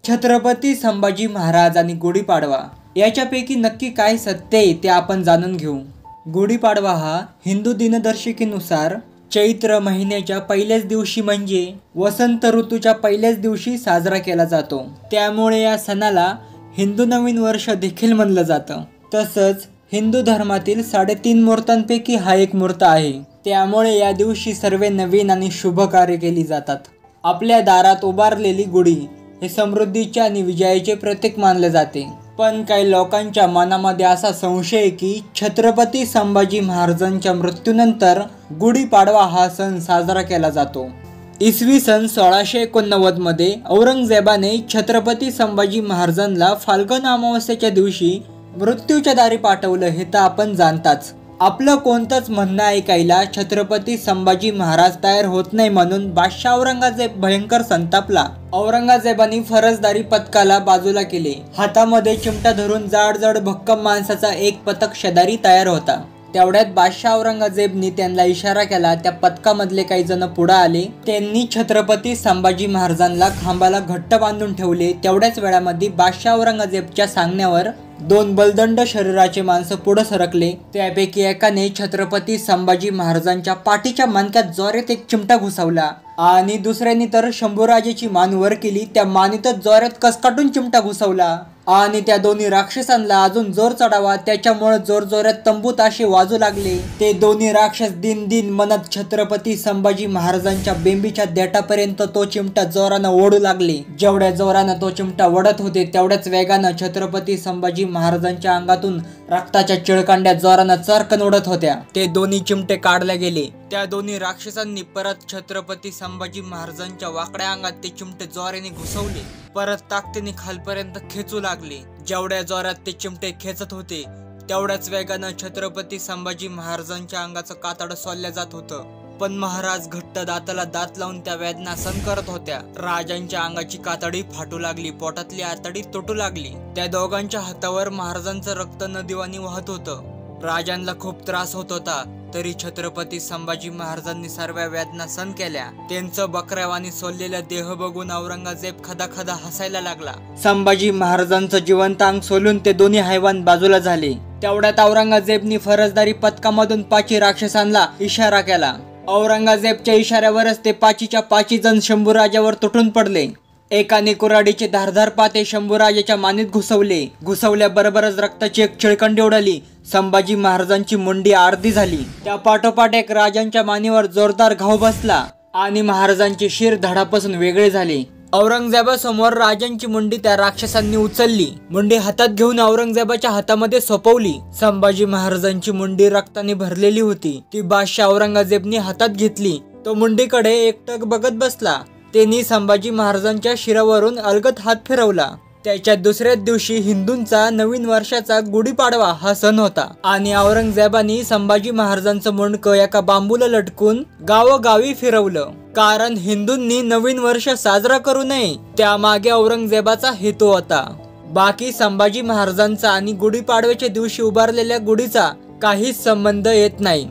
छत्रपती संभाजी महाराज आणि गुढीपाडवा याच्यापैकी नक्की काय सत्य आहे ते आपण जाणून घेऊ। गुढीपाडवा हा हिंदू दिनदर्शिकेनुसार चैत्र महिन्याच्या पहिल्याच दिवशी म्हणजे वसंत ऋतूच्या पहिल्याच दिवशी साजरा केला जातो। त्यामुळे या सणाला हिंदू नवीन वर्ष देखील म्हणलं जातं। तसंच हिंदू धर्मातील 3.5 मुहूर्तांपैकी हा एक मुहूर्त आहे। त्यामुळे या दिवशी सर्व नवीन आणि शुभ कार्य केली जातात। आपल्या दारात उभारलेली गुढी हे समृद्धीचे आणि विजयाचे प्रतीक मानले जाते। पण काही लोकांच्या मनामध्ये असा संशय आहे की छत्रपती संभाजी महाराजांच्या मृत्यूनंतर गुढीपाडवा हा सण साजरा केला जातो। इसवी सन 1689 मध्ये औरंगजेबाने छत्रपती संभाजी महाराजांना फाल्गुन अमावस्येच्या दिवशी मृत्यूच्या दारी पाठवलं हे तर आपण जाणताच। आपलं कोणतंच म्हणणं ऐकायला छत्रपती संभाजी महाराज तयार होत नाही म्हणून बादशाह औरंगजेब भयंकर संतापला। औरंगजेबाने फरसदारी पथकाला बाजूला केले। हातामध्ये चिमटा धरून जाड जाड भक्कम माणसाचा एक पथक शेजारी तयार होता। तेवढ्यात बादशाह औरंगजेबने त्यांना इशारा केला। त्या पथकामधले काही जण पुढे आले। त्यांनी छत्रपती संभाजी महाराजांना खांबाला घट्ट बांधून ठेवले। तेवढ्याच वेळामध्ये बादशाह औरंगजेबच्या सांगण्यावर 2 बलदंड शरीराचे माणसं पुढे सरकले। त्यापैकी एकाने छत्रपती संभाजी महाराजांच्या पाठीच्या मणक्यात जोरात एक चिमटा घुसवला आणि दुसऱ्याने तर शंभूराजाची मान वर केली। त्या मानेतच जोरात कसकाटून चिमटा घुसवला आणि त्या दोन्ही राक्षसांना अजून जोर चढावा त्याच्यामुळे जोर जोरात तंबूत असे वाजू लागले। ते दोन्ही राक्षस दिन दिन म्हणत छत्रपती संभाजी महाराजांच्या बेंबीच्या देठापर्यंत तो चिमटा जोरानं ओढू लागले। जेवढ्या जोरानं तो चिमटा ओढत होते तेवढ्याच वेगानं छत्रपती संभाजी महाराजांच्या अंगातून रक्ताच्या चिळकांड्या जोरानं चरकन उडत होत्या। ते दोन्ही चिमटे काढले गेले। त्या दोन्ही राक्षसांनी परत छत्रपती संभाजी महाराजांच्या वाकड्या अंगात ते चिमटे जोराने घुसवले। परत ताकदीने खालपर्यंत खेचू लागले। जेवढ्या जोरात ते चिमटे खेचत होते तेवढ्याच वेगानं छत्रपती संभाजी महाराजांच्या अंगाचं कातड सोलल्या जात होतं। पण महाराज घट्ट दाताला दात लावून त्या वेदना सहन करत होत्या। राजांच्या अंगाची कातडी फाटू लागली, पोटातली आतडी तुटू लागली। त्या दोघांच्या हातावर महाराजांचं रक्त नदीवानी वाहत होतं। राजांना खूप त्रास होत होता तरी छत्रपती संभाजी महाराजांनी सर्व वेदना सहन केल्या। त्यांचं बकऱ्यावानी सोललेला देह बघून औरंगजेब खदाखदा हसायला लागला। संभाजी महाराजांचं जिवंत अंग सोलून ते दोन्ही हैवान बाजूला झाले। तेवढ्यात औरंगजेबनी फरसदारी पथकामधून 5 राक्षसांना इशारा केला। औरंगजेबच्या इशाऱ्यावरच ते 5च्या 5 जण शंभूराजावर तुटून पडले। एकाने कुऱ्हाडीचे धारधार पाते शंभूराजाच्या मानेत घुसवल्याबरोबरच रक्ताची एक चिळकंडी उडाली। संभाजी महाराजांची मुंडी अर्धी झाली। त्या पाठोपाठ एक राजांच्या मानेवर जोरदार घाव बसला आणि महाराजांचे शिर धडापासून वेगळे झाले। औरंगजेबासमोर राजांची मुंडी त्या राक्षसांनी उचलली। मुंडी हातात घेऊन औरंगजेबाच्या हातामध्ये सोपवली। संभाजी महाराजांची मुंडी रक्ताने भरलेली होती। ती बादशाह औरंगजेबने हातात घेतली। तो मुंडीकडे एकटक बघत बसला। त्यांनी संभाजी महाराजांच्या शिरावरून अलगद हात फिरवला। त्याच्या दुसऱ्याच दिवशी हिंदूंचा नवीन वर्षाचा गुढीपाडवा हा सण होता आणि औरंगजेबाने संभाजी महाराजांचं मुंडकं एका बांबूला लटकून गावोगावी फिरवलं। कारण हिंदूंनी नवीन वर्ष साजरा करू नये त्यामागे औरंगजेबाचा हेतू होता। बाकी संभाजी महाराजांचा आणि गुढीपाडव्याच्या दिवशी उभारलेल्या गुढीचा काहीच संबंध येत नाही।